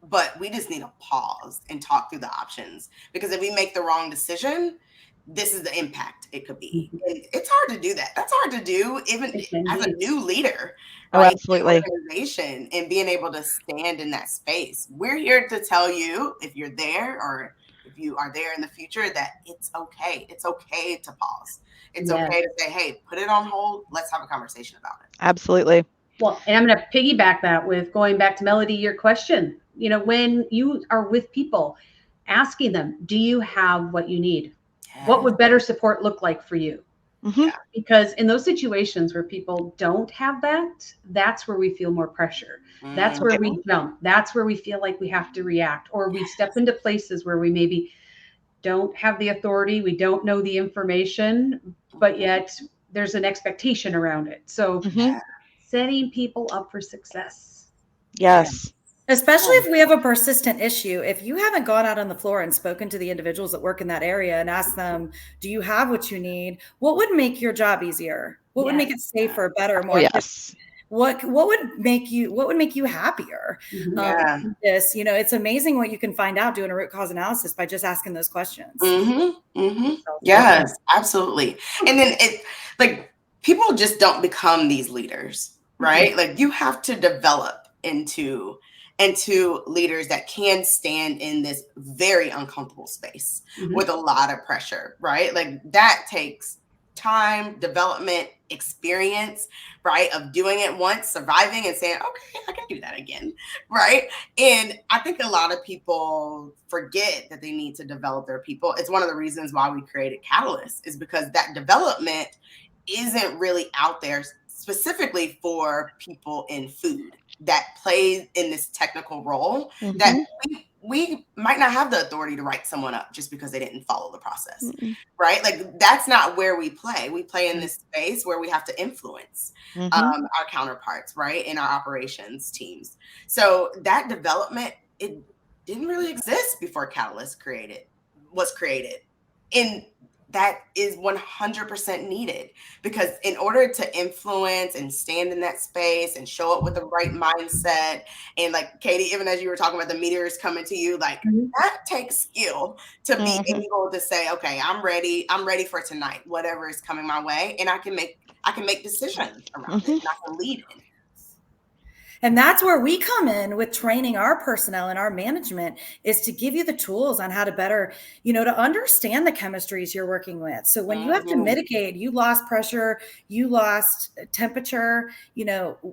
but we just need to pause and talk through the options, because if we make the wrong decision, this is the impact it could be. And it's hard to do that. That's hard to do even as a new leader. Right? Absolutely. Organization, and being able to stand in that space. We're here to tell you, if you're there or if you are there in the future, that it's okay. It's okay to pause. It's okay to say, hey, put it on hold. Let's have a conversation about it. Absolutely. Well, and I'm going to piggyback that with going back to Melody, your question. When you are with people, asking them, do you have what you need? Yeah. What would better support look like for you? Because in those situations where people don't have that, that's where we feel more pressure. That's where we jump. That's where we feel like we have to react, or we step into places where we maybe don't have the authority. We don't know the information, but yet there's an expectation around it. So setting people up for success. Yes. Especially if we have a persistent issue. If you haven't gone out on the floor and spoken to the individuals that work in that area and asked them, do you have what you need? What would make your job easier? What would make it safer, better, more? What would make you happier? It's amazing what you can find out doing a root cause analysis by just asking those questions. Yes, absolutely. And then people just don't become these leaders, right? Like you have to develop into leaders that can stand in this very uncomfortable space with a lot of pressure, right? Like that takes time, development, experience, right, of doing it once, surviving, and saying, okay, I can do that again, right? And I think a lot of people forget that they need to develop their people. It's one of the reasons why we created Catalyst, is because that development isn't really out there specifically for people in food that play in this technical role, that we might not have the authority to write someone up just because they didn't follow the process, right? Like, that's not where we play. We play in this space where we have to influence our counterparts, right, in our operations teams. So that development, it didn't really exist before Catalyst was created. And that is 100% needed, because in order to influence and stand in that space and show up with the right mindset, and like Katie, even as you were talking about the meteors coming to you, like that takes skill to be able to say, okay, I'm ready for tonight, whatever is coming my way, and I can make decisions around it, and I can lead it. And that's where we come in with training our personnel and our management, is to give you the tools on how to better, to understand the chemistries you're working with. So when you have to mitigate, you lost pressure, you lost temperature,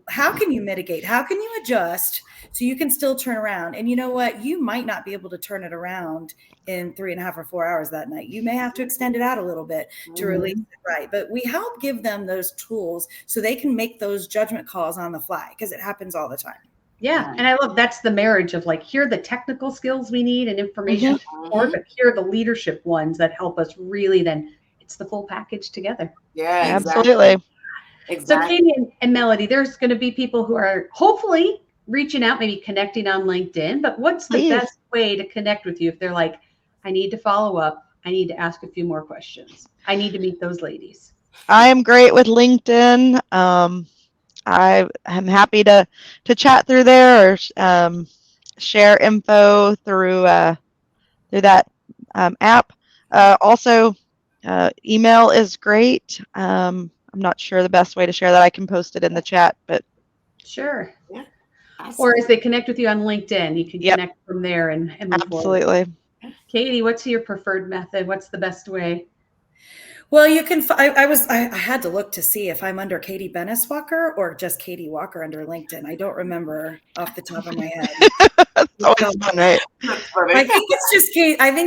how can you mitigate? How can you adjust so you can still turn around? And you know what? You might not be able to turn it around in 3.5 or 4 hours that night. You may have to extend it out a little bit to release it right. But we help give them those tools so they can make those judgment calls on the fly, because it happens all the time. Yeah. And I love, that's the marriage of like, here are the technical skills we need and information support, but here are the leadership ones that help us really, then it's the full package together. Yeah, absolutely. Exactly. So Katie and Melody, there's going to be people who are hopefully reaching out, maybe connecting on LinkedIn, but what's the best way to connect with you if they're like, I need to follow up, I need to ask a few more questions, I need to meet those ladies? I am great with LinkedIn. I am happy to chat through there, or share info through that app. Also, email is great. I'm not sure the best way to share that. I can post it in the chat, but sure. Yeah. Or as they connect with you on LinkedIn, you can connect from there and move absolutely forward. Katie, what's your preferred method? What's the best way? Well, you can. I had to look to see if I'm under Katie Benniswalker or just Katie Walker under LinkedIn. I don't remember off the top of my head. It's always fun, right? I think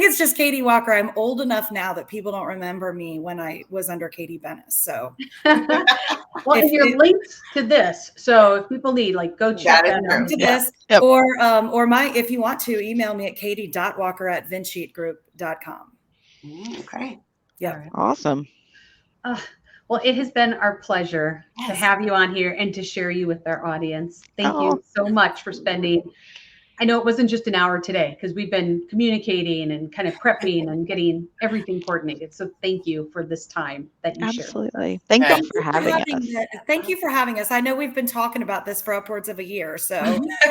it's just Katie Walker. I'm old enough now that people don't remember me when I was under Katie Bennis. So, well, and you're linked to this, so if people need, like, go check that out. To this, or if you want to, email me at katie.walker@vincitgroup.com. Okay. Yeah. Right. Awesome. Well, it has been our pleasure to have you on here and to share you with our audience. Thank you so much for spending. I know it wasn't just an hour today, because we've been communicating and kind of prepping and getting everything coordinated. So thank you for this time that you shared. Absolutely. Thank you for having us. Thank you for having us. I know we've been talking about this for upwards of a year. So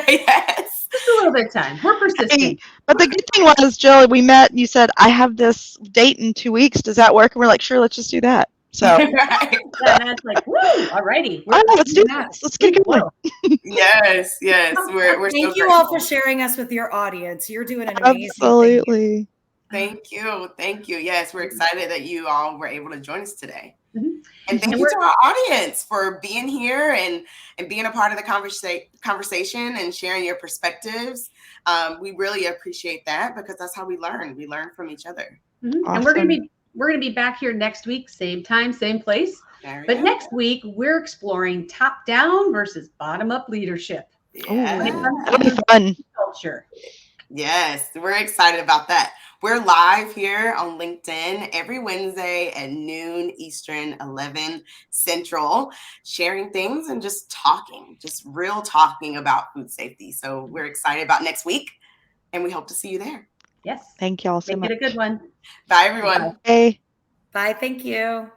yes. Just a little bit of time. We're persistent. Hey, but the good thing was, Jill, we met and you said, I have this date in 2 weeks. Does that work? And we're like, sure, let's just do that. So that's like, woo, alrighty. Let's do this. Let's get going. Yes. We're thank you all for sharing us with your audience. You're doing an amazing Absolutely. Thank you. Yes, we're excited that you all were able to join us today. Mm-hmm. And thank you to our audience for being here and being a part of the conversation and sharing your perspectives. We really appreciate that, because that's how we learn. We learn from each other. Mm-hmm. And we're gonna be back here next week, same time, same place. But next week we're exploring top-down versus bottom-up leadership. Yeah. That'll be fun. Culture. Yes, we're excited about that. We're live here on LinkedIn every Wednesday at noon Eastern, 11 Central, sharing things and just talking, just real talking about food safety. So we're excited about next week, and we hope to see you there. Yes. Thank you all so much. Make it a good one. Bye, everyone. Bye. Bye. Thank you.